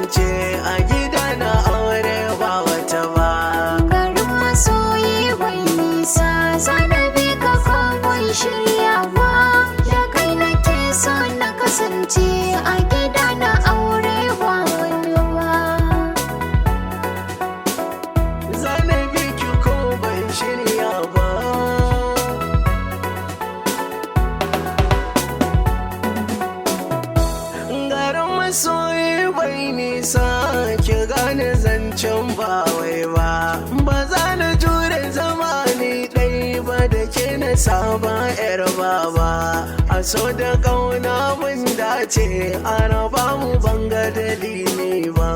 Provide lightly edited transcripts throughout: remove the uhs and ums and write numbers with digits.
wuce a gida na aure ba wata ba. Garin masoyi bai nisa, zanabi ka kawai shiryawa. Da kai nake so na kasance a gida na aure ba wani ba. Zanabi ki ko ban shirya ba. Garin masoyi bai nisa, ki gane zancen ba wai ba. Ba za na jure zama ni ɗai ba da ke na saba yar baba. A so da ƙauna mun dace, a raba mu banga dalili ba.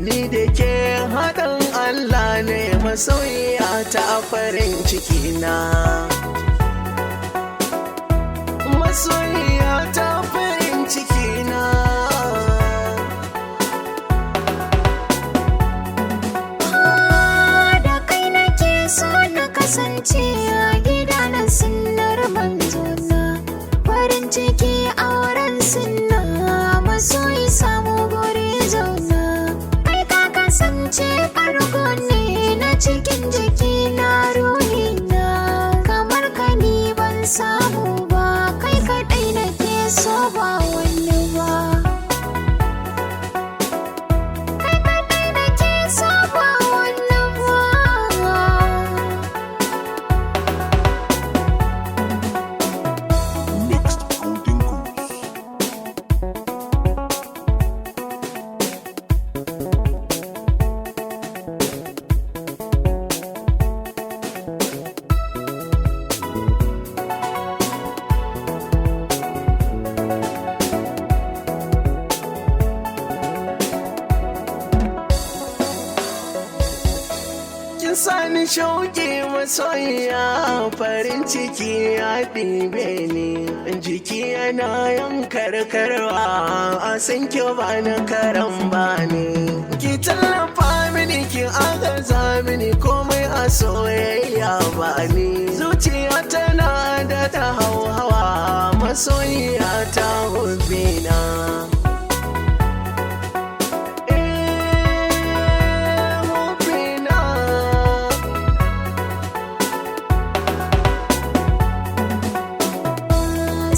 Ni da ke haɗin Allah ne, masoyiya ta farin ciki na. Masoyiya ta farin ciki na. Da kai nake so na kasance a gida na sunnar manzona. Farin ciki auren sunna, masoyi samu guri zauna. Kai ka kasance farko ne na cikin jiki na ruhi na. Kamar ka ni ban samu ba, kai kaɗai nake so ba wani ba. Kai kaɗai nake so ba wani ba. Next Golden Goose. Kin sani shauƙi masoyiya, farin ciki ya ɗibe ni. Jiki yana yankarkarwa, a san ki ba na karan ba ne. Ki tallafa mini, ki agaza mini, komai a soyayya ba ni. Zuciya tana da ta hauhawa, masoyiya ta hubbina.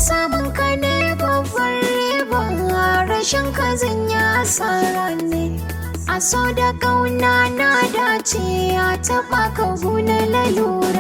Samun ka ne babbar riba, rashin ka zan yi asara ne. A so da ƙauna na dace, a taɓa ka guna lalura.